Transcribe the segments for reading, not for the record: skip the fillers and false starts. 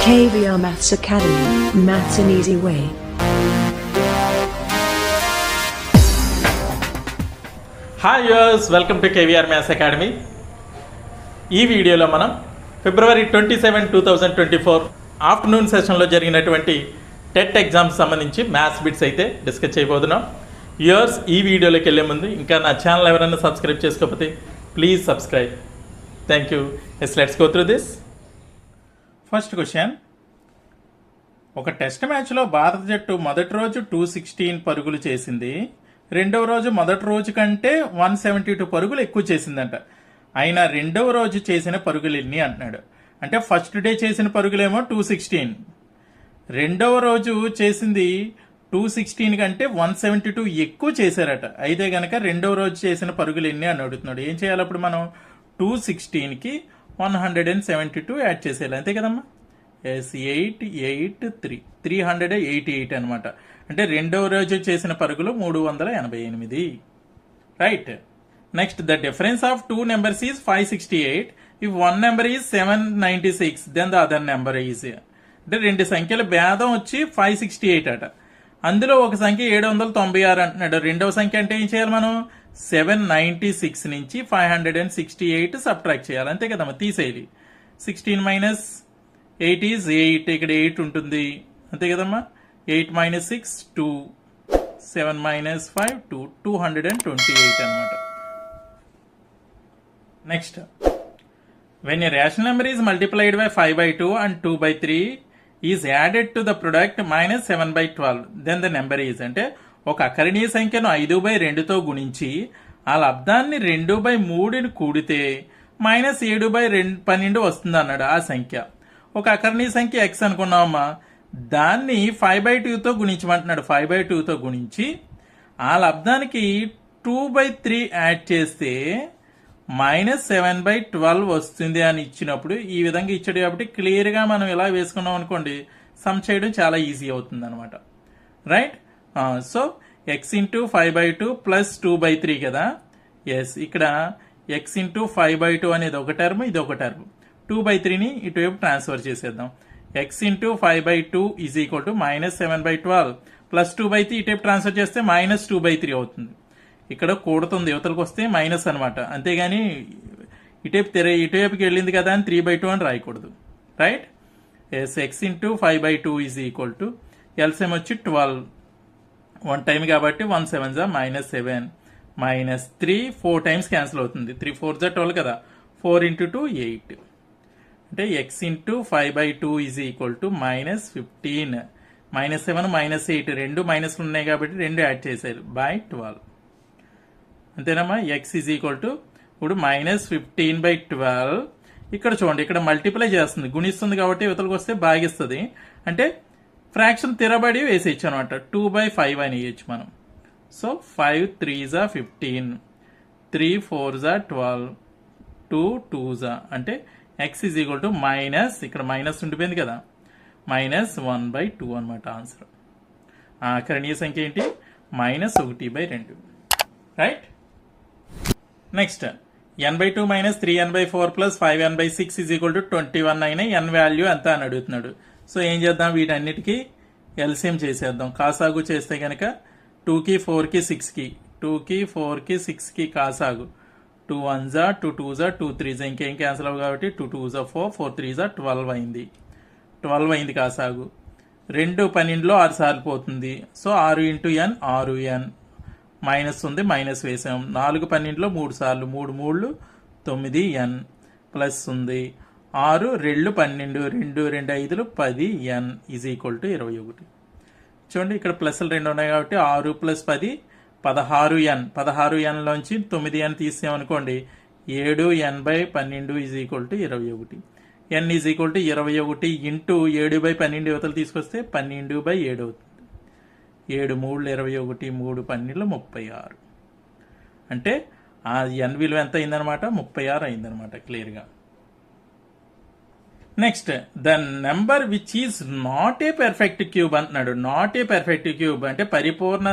KVR Maths Academy, Maths an Easy Way. Hi viewers, welcome to KVR maths academy. ఈ వీడియోలో మనం ఫిబ్రవరి 27, 2024 afternoon సెషన్లో జరిగినటువంటి టెట్ ఎగ్జామ్స్ సంబంధించి మ్యాథ్స్ బిట్స్ అయితే డిస్కస్ చేయబోతున్నాం. వ్యూయర్స్, ఈ వీడియోలోకి వెళ్ళే ముందు ఇంకా నా ఛానల్ ఎవరైనా సబ్స్క్రైబ్ చేసుకోకపోతే please subscribe. Thank you. Let's go through this. First question. ఒక టెస్ట్ మ్యాచ్లో భారత జట్టు మొదటి రోజు 216 పరుగులు చేసింది. రెండవ రోజు మొదటి రోజు కంటే 172 పరుగులు ఎక్కువ చేసిందంట. అయినా రెండవ రోజు చేసిన పరుగులు ఎన్ని అంటున్నాడు. అంటే ఫస్ట్ డే చేసిన పరుగులేమో 216, రెండవ రోజు చేసింది 216 కంటే 172 ఎక్కువ చేశారట. అయితే గనక రెండవ రోజు చేసిన పరుగులు ఎన్ని అని అడుగుతున్నాడు. ఏం చేయాలి అప్పుడు మనం? 216కి 172 యాడ్ చేసేయాలి, అంతే కదమ్మా. ఎస్ 388 అనమాట. అంటే రెండవ రోజు చేసిన పరుగులు 388. Right. Next, the difference of two numbers is 568. If one number is 796, then the other number is. అంటే రెండు సంఖ్యల భేదం వచ్చి 568 అట. అందులో ఒక సంఖ్య 796 అంటున్నాడు. రెండవ సంఖ్య అంటే ఏం చేయాలి మనం? 796 నుంచి 568 సబ్ట్రాక్ట్ చేయాలి, అంతే కదమ్మా. తీసేయాలి. 16 మైనస్ 8 ఈజ్ 8. ఇక్కడ 8 ఉంటుంది, అంతే కదమ్మా. 8 మైనస్ 6 2, 7 మైనస్ 5 2, 228 అనమాట. Next, when a rational number is multiplied by 5/2 and 2/3 is added to the product minus 7/12, then the number is. అంటే ఒక అకరణీయ సంఖ్యను 5/2తో గుణించి ఆ లబ్ధాన్ని 2/3ని కూడితే మైనస్ 7/12 వస్తుంది అన్నాడు ఆ సంఖ్య. ఒక అకరణీయ సంఖ్య x అనుకున్నామమ్మా, దాన్ని 5/2తో గుణించమంటున్నాడు. 5/2తో గుణించి ఆ లబ్ధానికి 2/3 యాడ్ చేస్తే మైనస్ 7/12 వస్తుంది అని ఇచ్చినప్పుడు ఈ విధంగా ఇచ్చాడు. కాబట్టి క్లియర్గా మనం ఇలా వేసుకున్నాం అనుకోండి, సమ్ చేయడం చాలా ఈజీ అవుతుంది అనమాట. Right. So x into 5/2 plus 2/3 కదా. ఎస్, ఇక్కడ x ఇంటూ 5/2 అనేది ఒక టర్మ్, ఇది ఒక టర్మ్. 2/3ని ఇటువైపు ట్రాన్స్ఫర్ చేసేద్దాం. x into 5/2 is equal to minus 7/12 plus 2/3 ఇటువైపు ట్రాన్స్ఫర్ చేస్తే మైనస్ 2/3 అవుతుంది. ఇక్కడ కూడుతుంది, యువతలకు వస్తే మైనస్ అనమాట. అంతేగాని ఇటువైపుకి వెళ్ళింది కదా అని 3/2 అని రాయకూడదు. Right. Yes, x into 5/2 is equal to LCM వచ్చి 12, 1 టైం కాబట్టి 1 7 మైనస్ 7 మైనస్ 3 4 టైమ్స్ క్యాన్సిల్ అవుతుంది. 3 4 12 కదా. 4 ఇంటూ 2 8. అంటే x into 5/2 is equal to minus 15 minus 7 minus 8 రెండు మైనస్లు ఉన్నాయి కాబట్టి రెండు యాడ్ చేశారు బై 12. అంతేనమ్మా. x ఈజ్ ఈక్వల్ టు ఇప్పుడు మైనస్ 15/12. ఇక్కడ చూడండి, ఇక్కడ మల్టిప్లై చేస్తుంది, గుణిస్తుంది కాబట్టి యువతలకు వస్తే భాగిస్తుంది. అంటే ఫ్రాక్షన్ తిరబడి వేసేయచ్చు అనమాట. 2/5 అని వేయచ్చు మనం. సో 5 3s 15, 3 4s 12, 2 2s అంటే x is equal to minus, ఇక్కడ మైనస్ ఉండిపోయింది కదా, మైనస్ 1/2 అనమాట ఆన్సర్. కరణీయ సంఖ్య ఏంటి? Minus 1/2. Right. Next, n/2 minus 3n/4 plus 5n/6 is equal to 21 అయినా n వాల్యూ ఎంత అని అడుగుతున్నాడు. సో ఏం చేద్దాం, వీటన్నిటికీ ఎల్సిఎం చేసేద్దాం. కాసాగు చేస్తే కనుక 2కి 4కి 6కి 2కి 4కి 6కి కాసాగు 2 1s 2 2s 2 3s ఇంకేం క్యాన్సిల్ అవ్వ కాబట్టి 2 2s 4 4 3s 12 అయింది. 12 అయింది కాసాగు. 2 12లో 6 సార్లు పోతుంది. So 6 into n 6n minus ఉంది, మైనస్ వేసాం. 4 12లో 3 సార్లు 3 3 9n ప్లస్ ఉంది. 6 2 12 2 2 5 10n ఈజ్ ఈక్వల్ టు 21. చూడండి, ఇక్కడ ప్లస్లు 2 ఉన్నాయి కాబట్టి 6 plus 10 16n. 16nలోంచి 9n తీసామనుకోండి, 7n/12 is equal to 21. n is equal to 21 into 7/12 యువతలు తీసుకొస్తే 12/7 అవుతుంది. 7 3 21, 3 12 36. అంటే ఆ n విలువ ఎంత అయిందనమాట? 36 అయిందనమాట క్లియర్గా. Next, the number which is not a perfect cube అంటున్నాడు. నాట్ ఏ పెర్ఫెక్ట్ క్యూబ్ అంటే పరిపూర్ణ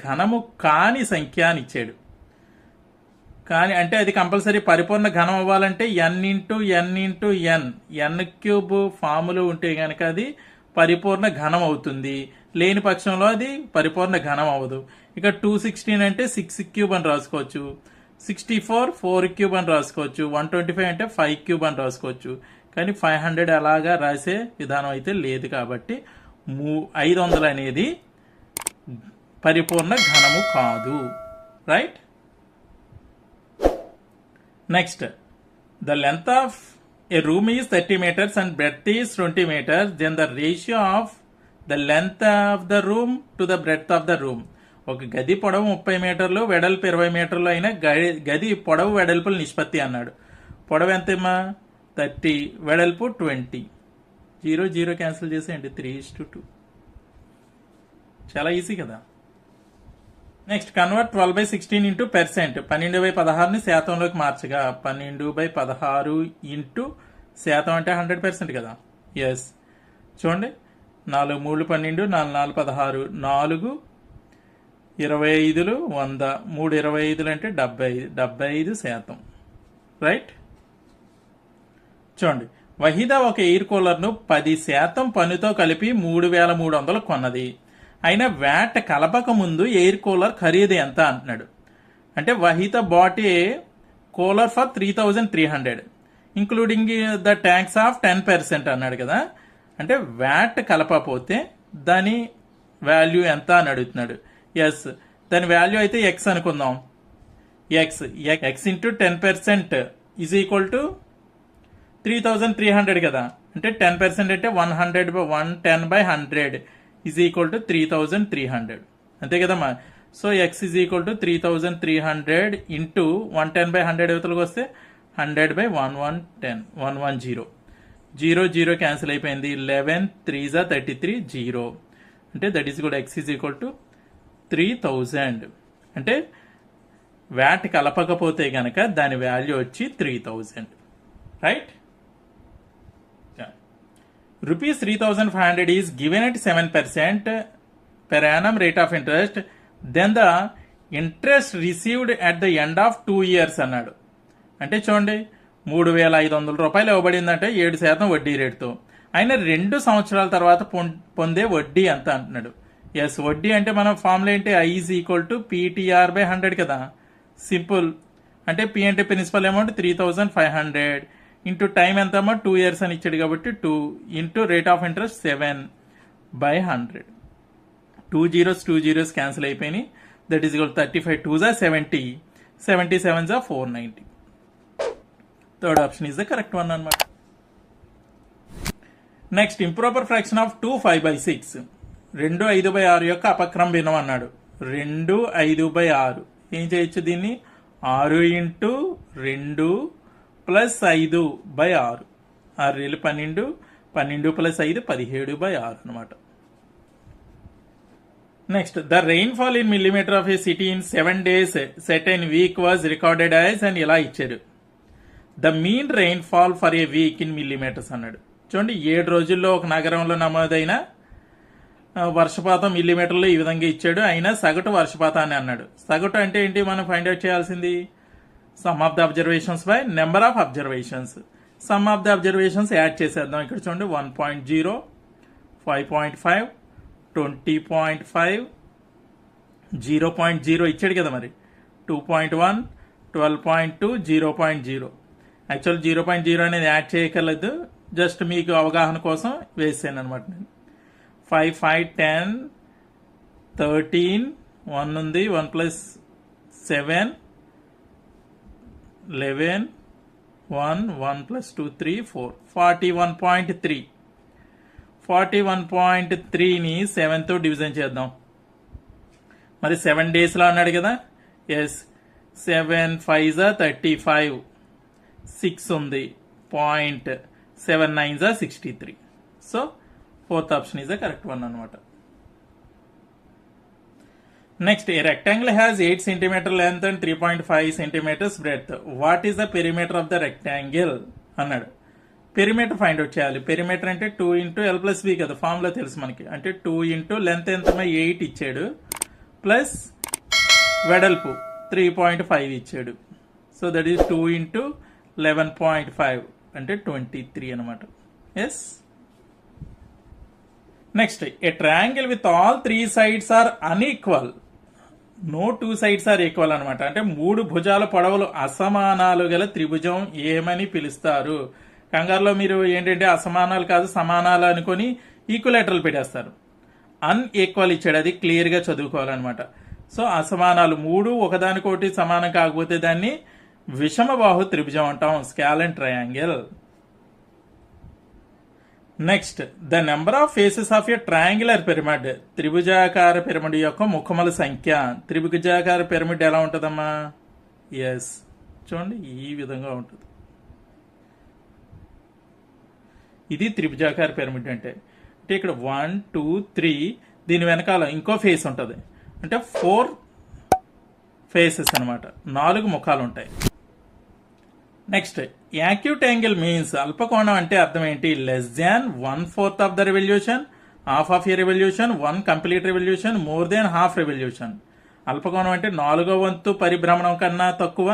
ఘనము కాని సంఖ్య అని ఇచ్చాడు. కానీ అంటే అది కంపల్సరీ పరిపూర్ణ ఘనం అవ్వాలంటే ఎన్ ఇంటూ ఎన్ క్యూబ్ ఫాములు ఉంటే కనుక అది పరిపూర్ణ ఘనం అవుతుంది. లేని పక్షంలో అది పరిపూర్ణ ఘనం అవ్వదు. ఇక 216 అంటే 6 క్యూబ్ అని రాసుకోవచ్చు. 64 4 క్యూబ్ అని రాసుకోవచ్చు. 125 అంటే 5 క్యూబ్ అని రాసుకోవచ్చు. కానీ 500 అలాగా రాసే విధానం అయితే లేదు కాబట్టి 500 అనేది పరిపూర్ణ ఘనము కాదు. Right. Next, the length of A room is 30 meters and breadth is 20 meters. Then the ratio of the length of the room to the breadth of the room. ఒక గది పొడవు 30 మీటర్లు, వెడల్పు 20 మీటర్లు అయిన గది పొడవు వెడల్పుల నిష్పత్తి అన్నాడు. పొడవు ఎంతమ్మా? 30, వెడల్పు 20. 0 0 క్యాన్సిల్ చేసేయండి. 3:2. చాలా ఈజీ కదా. Next, convert 12/16 into %. 12/16ని శాతంలోకి మార్చగా 12/16 ఇంటూ శాతం అంటే 100% కదా. ఎస్, చూడండి, 4 3 12, 4 4 16, 4 25 100, 3 25 అంటే 75%. రైట్. చూడండి, వహీదా ఒక ఎయిర్ కూలర్ను 10% పన్నుతో కలిపి 3300 కొన్నది. అయినా వ్యాట్ కలపక ముందు ఎయిర్ కూలర్ ఖరీదు ఎంత అంటున్నాడు. అంటే Waheeda bought a cooler for 3300 including the tax of 10% అన్నాడు కదా. అంటే వ్యాట్ కలపకపోతే దాని వాల్యూ ఎంత అని అడుగుతున్నాడు. ఎస్, దాని వాల్యూ అయితే ఎక్స్ అనుకుందాం. X into 10% is equal to 3300 కదా. అంటే 10% అంటే 110/100 ఈజ్ ఈక్వల్ టు 3300. అంతే కదమ్మా. So X is equal to 3300 into 110/100 యువతలకు వస్తే 100/110 110. 0 0 క్యాన్సిల్ అయిపోయింది. 11 3 33 0. అంటే దట్ ఈస్ కూడా ఎక్స్ ఈజ్ ఈక్వల్ టు 3000. అంటే వ్యాట్ కలపకపోతే గనక దాని వాల్యూ వచ్చి 3000. Right. Rupees 3,500 is given at 7% per annum rate of interest. Then the interest received at the end of 2 years అన్నాడు. అంటే చూడండి, 3,500 రూపాయలు ఇవ్వబడిందంటే 7% వడ్డీ రేటుతో. అయినా 2 సంవత్సరాల తర్వాత పొందే వడ్డీ ఎంత అంటున్నాడు. ఎస్, వడ్డీ అంటే మనం ఫార్ములా ఏంటి? I is equal to PTR/100 కదా. సింపుల్. అంటే P అంటే ప్రిన్సిపల్ అమౌంట్ 3,500 ఇంటూ టైం ఎంత అమ్మా? 2 years అని ఇచ్చాడు కాబట్టి 2 into rate of interest 7/100. 2 zeros cancel అయిపోయినాయి. That is equal 35 2 70, 77 490. Third option is the correct one అనమాట. Next, improper fraction of 2 5/6. 2 5/6 యొక్క అపక్రమ భిన్నం అన్నాడు. 2 5/6 ఏం చేయొచ్చు? దీన్ని 6 ఇంటూ 2 ప్లస్ 5/6. 6 12, 12 ప్లస్ 5 17/6 అనమాట. Next, the rainfall in millimeter of a city in 7 days set in week was recorded as అని ఇలా ఇచ్చారు. The mean rainfall for a week in millimeters అన్నాడు. చూడండి, 7 రోజుల్లో ఒక నగరంలో నమోదైన వర్షపాతం మిల్లీమీటర్లో ఈ విధంగా ఇచ్చాడు. అయినా సగటు వర్షపాతాన్ని అన్నాడు. సగటు అంటే ఏంటి? మనం ఫైండ్ అవుట్ చేయాల్సింది some of the observations by number of observations. Some of the observations add చేసేద్దాం. ఇక్కడ చూడండి, 1.0, 5.5, 20.5, 0.0 ఇచ్చాడు కదా. మరి 2.1, 12.2, 0.0. యాక్చువల్ 0.0 అనేది యాడ్ చేయగలదు, జస్ట్ మీకు అవగాహన కోసం వేసాను అనమాట నేను. 5, 5, 10, 13, 1 ఉంది, 1 ప్లస్ 7, 11, 1, 1 plus 2, 3, 4, 41.3. 41.3ని 7తో డివిజన్ చేద్దాం. మరి 7 daysలో అన్నాడు కదా. ఎస్, 7 5 35, 6 ఉంది, 0.79 63. So fourth option is the correct one అనమాట. Next, a rectangle has 8 cm length and 3.5 cm breadth. What is the perimeter of the rectangle అన్నాడు. పెరిమీటర్ ఫైండ్ అవుట్ చేయాలి. పెరిమీటర్ అంటే 2 into L plus B కదా, formula తెలుసు మనకి. అంటే 2 into length ఎంత? 8 ఇచ్చాడు, ప్లస్ వెడల్పు 3.5 ఇచ్చాడు. సో దట్ ఈస్ 2 into 11.5 అంటే 23 అనమాట. Yes. Next, a triangle with all 3 sides are unequal, no 2 sides are equal అనమాట. అంటే 3 భుజాల పొడవులు అసమానాలు గల త్రిభుజం ఏమని పిలుస్తారు? కంగారులో మీరు ఏంటంటే అసమానాలు కాదు సమానాలు అనుకొని ఈక్వలేటరల్ పెట్టేస్తారు. అన్ఈక్వల్ ఇచ్చాడు, అది క్లియర్ గా చదువుకోవాలన్నమాట. సో అసమానాలు 3 ఒకదానికొకటి సమానం కాకపోతే దాన్ని విషమబాహు త్రిభుజం అంటాం, scalene triangle. Next, the number of faces of a triangular pyramid, త్రిభుజాకార పిరమిడ్ యొక్క ముఖముల సంఖ్య. త్రిభుజాకార పిరమిడ్ ఎలా ఉంటుందమ్మా? ఎస్, చూడండి ఈ విధంగా ఉంటుంది. ఇది త్రిభుజాకార పిరమిడ్ అంటే ఇక్కడ 1 2 3, దీని వెనకాల ఇంకో ఫేస్ ఉంటుంది, అంటే 4 ఫేసెస్ అనమాట, 4 ముఖాలు ఉంటాయి. నెక్స్ట్, యాక్యూట్ యాంగిల్ మీన్స్, అల్పకోణం అంటే అర్థం ఏంటి? Less than 1/4 of the revolution, half of a revolution, 1 complete revolution, more than half revolution. అల్పకోణం అంటే 4వ వంతు పరిభ్రమణం కన్నా తక్కువ,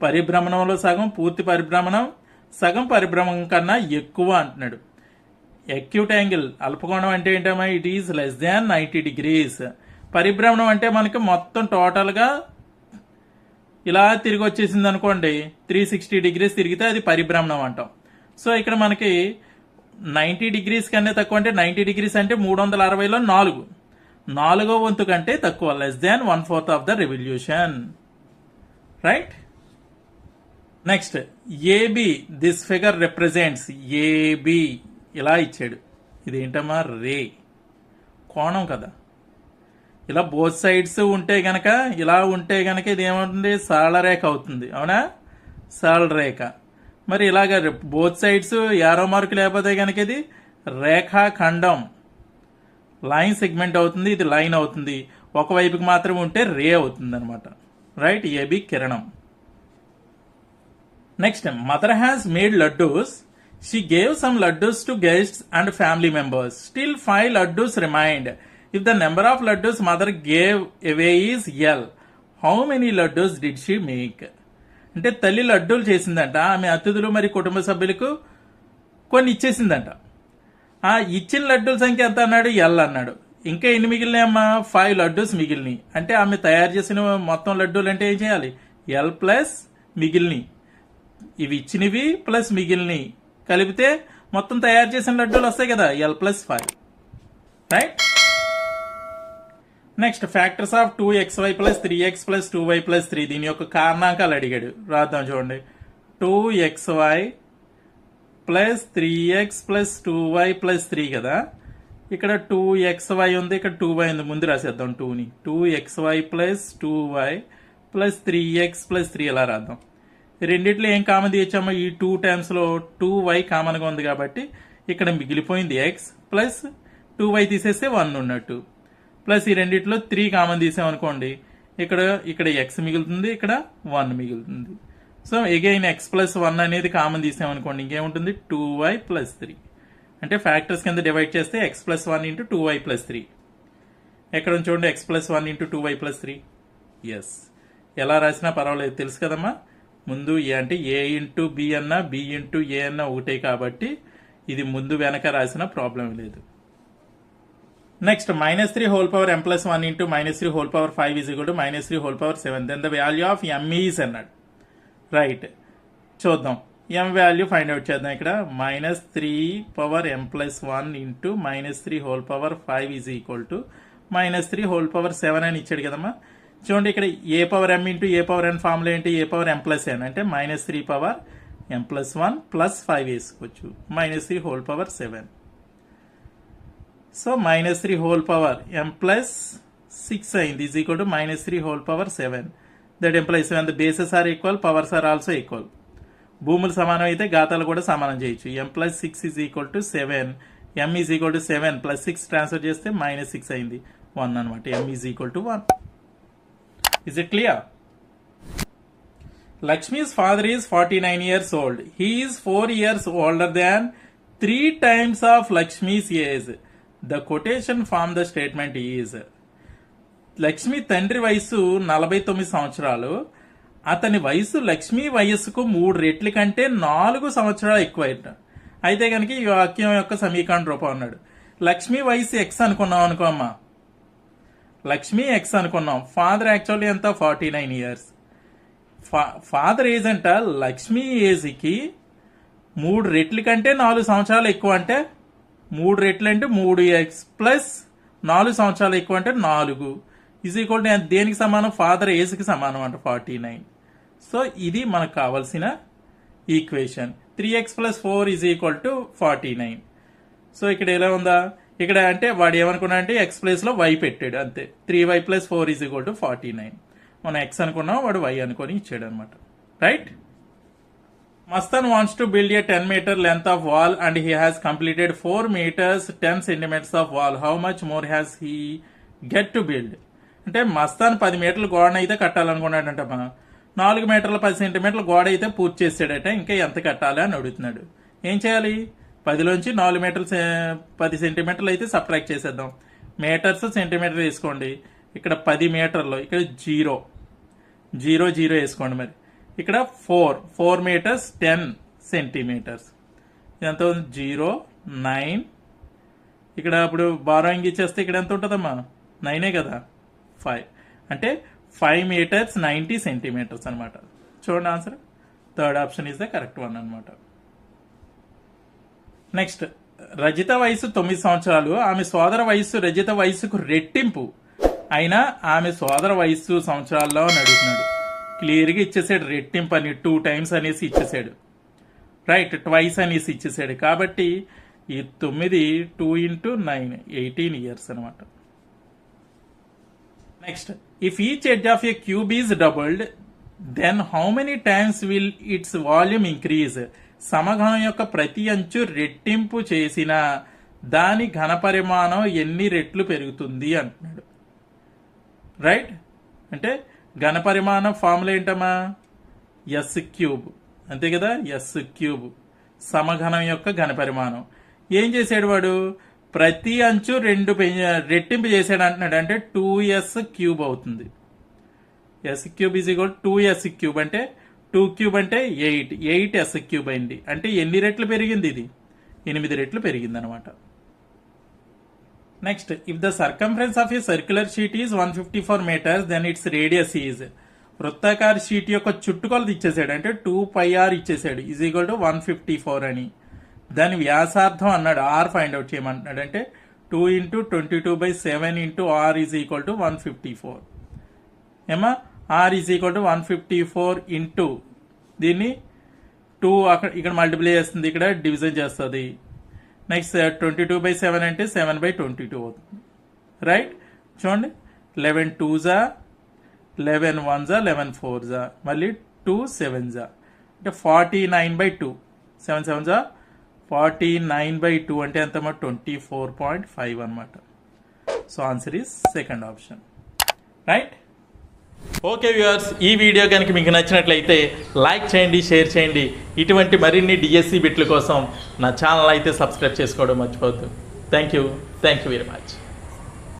పరిభ్రమణంలో సగం, పూర్తి పరిభ్రమణం, సగం పరిభ్రమణం కన్నా ఎక్కువ అంటున్నాడు. యాక్యూట్ యాంగిల్ అల్పకోణం అంటే ఏంటమ్మా? It is less than 90 degrees. పరిభ్రమణం అంటే మనకి మొత్తం టోటల్ గా ఇలా తిరిగి వచ్చేసింది అనుకోండి, 360 degrees తిరిగితే అది పరిభ్రమణం అంటాం. సో ఇక్కడ మనకి 90 degrees కన్నా తక్కువ అంటే 90 degrees అంటే 360లో 4వ వంతు కంటే తక్కువ, less than 1/4 of the revolution. Right. Next, AB, this figure represents. AB ఇలా ఇచ్చాడు, ఇదేంటమ్మా? రే, కోణం కదా. ఇలా బోత్ సైడ్స్ ఉంటే గనక, ఇలా ఉంటే గనక ఇది ఏమవుతుంది? సరళ రేఖ అవుతుంది, అవునా? సరళ రేఖ. మరి ఇలాగ బోత్ సైడ్స్ యారో మార్క్ లేకపోతే గనక ఇది రేఖాఖండం, లైన్ సెగ్మెంట్ అవుతుంది, ఇది లైన్ అవుతుంది. ఒకవైపుకి మాత్రం ఉంటే రే అవుతుంది అనమాట. రైట్, ఏబి కిరణం. Next, mother has made laddoos. She gave some laddus to guests and family members. Still 5 laddus remained. If the number of laddus mother gave away is L, how many laddus did she make? అంటే తల్లి లడ్డూలు చేసిందంట, ఆమె అతిథులు మరి కుటుంబ సభ్యులకు కొన్ని ఇచ్చేసిందంట. ఆ ఇచ్చిన లడ్డూల సంఖ్య ఎంత అన్నాడు? L అన్నాడు. ఇంకా ఎన్ని మిగిలినాయమ్మా? 5 laddus మిగిలినాయి. అంటే ఆమె తయారు చేసిన మొత్తం లడ్డూలు అంటే ఏం చేయాలి? L ప్లస్ మిగిలినవి, ఇవి ఇచ్చినవి ప్లస్ మిగిలినవి కలిపితే మొత్తం తయారు చేసిన లడ్డూలు వస్తాయి కదా, L + 5. Right. Next, factors of 2xy + 3x + 2y + 3, దీని యొక్క కారణాంకాలు అడిగాడు. రాద్దాం చూడండి. 2xy + 3x + 2y + 3 కదా. ఇక్కడ 2xy ఉంది, ఇక్కడ 2y ఉంది, ముందు రాసేద్దాం 2ని. 2xy + 2y + 3x + 3 ఇలా రాద్దాం. రెండిట్లో ఏం కామన్ తీయచ్చామో? ఈ 2 టైమ్స్ లో 2y కామన్ గా ఉంది కాబట్టి ఇక్కడ మిగిలిపోయింది x, ప్లస్ 2y తీసేస్తే 1 ఉన్నట్టు, ప్లస్ ఈ రెండిట్లో 3 కామన్ తీసామనుకోండి, ఇక్కడ x మిగులుతుంది, ఇక్కడ 1 మిగులుతుంది. సో అగైన్ x + 1 అనేది కామన్ తీసామనుకోండి, ఇంకేముంటుంది? 2y + 3. అంటే ఫ్యాక్టర్స్ కింద డివైడ్ చేస్తే x + 1 × 2y + 3. ఎక్కడ చూడండి, x + 1 × 2y + 3. ఎస్, ఎలా రాసినా పర్వాలేదు, తెలుసు కదమ్మా. ముందు అంటే a × b అన్నా b × a అన్నా ఒకటే కాబట్టి ఇది ముందు వెనక రాసిన ప్రాబ్లం లేదు. Next, -3 whole power m + 1 × -3 whole power 5 is equal to -3 whole power 7. Then the value of m is అన్నాడు. రైట్, చూద్దాం. m వాల్యూ ఫైండ్ అవుట్ చేద్దాం. ఇక్కడ -3 power m + 1 × -3 whole power 5 is equal to -3 whole power 7 అని ఇచ్చాడు కదమ్మా. చూడండి, ఇక్కడ a power m × a power n formula ఏంటి? a పవర్ m + n అంటే -3 పవర్ m + 1 + 5 వేసుకోవచ్చు, -3 whole power 7. So -3 whole power m + 6 అయింది is equal to -3 whole power 7. That employees when the bases are equal, powers are also equal. భూములు సమానం అయితే ఘాతాలు కూడా సమానం చేయొచ్చు. m + 6 is equal to 7. m is equal to 7 + 6 transfer చేస్తే -6 అయింది, 1 అనమాట. m is equal to 1. Is it clear? Lakshmi's father is 49 years old. He is 4 years older than 3 times of Lakshmi's age. The quotation from the statement is, Lakshmi తండ్రి వయసు 49 సంవత్సరాలు, అతని వయసు లక్ష్మీ వయస్సుకు 3 రెట్ల కంటే 4 సంవత్సరాలు ఎక్కువైట. అయితే కనుక ఈ వాక్యం యొక్క సమీకరణ రూపం అన్నాడు. లక్ష్మీ వయసు ఎక్స్ అనుకున్నాం అనుకో అమ్మా, లక్ష్మీ ఎక్స్ అనుకున్నాం. ఫాదర్ యాక్చువల్లీ ఎంత 49 ఇయర్స్. ఫాదర్ ఏజ్ అంట లక్ష్మీ ఏజ్కి 3 రెట్ల కంటే 4 సంవత్సరాలు ఎక్కువ. అంటే 3 రెట్లు అంటే 3x ప్లస్ 4 సంవత్సరాలు ఎక్కువ అంటే 4 ఈజ్ ఈక్వల్ టు దేనికి సమానం, ఫాదర్ ఏజ్కి సమానం అంట 49. సో ఇది మనకు కావాల్సిన equation. 3x plus 4 is equal to 49. So ఇక్కడ ఎలా ఉందా, ఇక్కడ అంటే వాడు ఏమనుకున్నా అంటే ఎక్స్ ప్లేస్ లో y పెట్టాడు అంతే. 3y plus 4 is equal to 49. మనం x అనుకున్నాం, వాడు y అనుకొని ఇచ్చాడు అనమాట. Right. Mastan wants to build a 10 meter length of wall and he has completed 4 meters 10 centimeters of wall. How much more has he get to build? అంటే మస్తాన్ 10 మీటర్ల గోడను అయితే కట్టాలనుకున్నాడంట. 4 మీటర్ల 10 సెంటీమీటర్ల గోడ అయితే పూర్తి చేసాడట. ఇంకా ఎంత కట్టాలి అని అడుగుతున్నాడు. ఏం చేయాలి, 10లోంచి 4 మీటర్లు 10 సెంటీమీటర్లు అయితే సబ్ట్రాక్ట్ చేసేద్దాం. మీటర్స్ సెంటీమీటర్ వేసుకోండి. ఇక్కడ 10 మీటర్లు, ఇక్కడ 0 వేసుకోండి. మరి ఇక్కడ 4 meters 10 centimeters. ఎంత 0 9. ఇక్కడ ఇప్పుడు బారోయింగ్ ఇచ్చేస్తే ఇక్కడ ఎంత ఉంటుందమ్మా, 9 కదా, 5. అంటే 5 meters 90 centimeters అనమాట. చూడండి answer. Third option is the correct one అనమాట. నెక్స్ట్, రజిత వయసు 9 సంవత్సరాలు. ఆమె సోదర వయస్సు రజిత వయసుకు రెట్టింపు అయినా ఆమె సోదర వయస్సు సంవత్సరాల్లో అని అడుగుతున్నాడు. క్లియర్గా ఇచ్చేసాడు, రెట్టింపు అని 2 times అనేసి ఇచ్చేసాడు. రైట్, ట్వైస్ అనేసి ఇచ్చేసాడు. కాబట్టి ఈ 9 2 into 9 18 years అనమాట. Next, if each edge of a cube is doubled then how many times will its volume increase? సమఘనం యొక్క ప్రతి అంచు రెట్టింపు చేసిన దాని ఘన పరిమాణం ఎన్ని రెట్లు పెరుగుతుంది అంటున్నాడు. రైట్, అంటే ఘన పరిమాణం ఫార్ములా ఏంటమ్మా, s³ అంతే కదా, s³ సమఘనం యొక్క ఘన పరిమాణం. ఏం చేశాడు వాడు, ప్రతి అంచు 2 రెట్టింపు చేశాడు అంటున్నాడు. అంటే 2s³ అవుతుంది. s³ ఈజ్ ఈక్వల్ 2s³ అంటే 2³ అంటే 8 s³ అయింది. అంటే ఎన్ని రెట్లు పెరిగింది, ఇది 8 రెట్లు పెరిగింది అనమాట. Next, if the circumference of a circular sheet is 154 meters then its radius is. వృత్తాకార షీట్ యొక్క చుట్టుకొలత ఇచ్చేసాడు. అంటే 2πr ఇచ్చేసాడు ఈజ్ ఈక్వల్ టు 154 అని. దాని వ్యాసార్థం అన్నాడు, ఆర్ ఫైండ్ అవుట్ చేయమంటున్నాడు. అంటే 2 into 22/7 into r is equal to 154. ఏమా, r is equal to 154 into దీన్ని 2 అక్కడ ఇక్కడ మల్టిప్లై చేస్తుంది, ఇక్కడ డివిజన్ చేస్తుంది. నెక్స్ట్ 22/7 అంటే 7/22 అవుతుంది. రైట్, చూడండి 11 2s 11 1s 11 4s మళ్ళీ 2 7s అంటే 49/2. 7 7s 49/2 అంటే ఎంత 24.5 అనమాట. So answer is second option. Right. Okay viewers, ఈ వీడియో కనుక మీకు నచ్చినట్లయితే లైక్ చేయండి, షేర్ చేయండి. ఇటువంటి మరిన్ని డిఎస్సి బిట్ల కోసం నా ఛానల్ అయితే సబ్స్క్రైబ్ చేసుకోవడం మర్చిపోవద్దు. Thank you very much.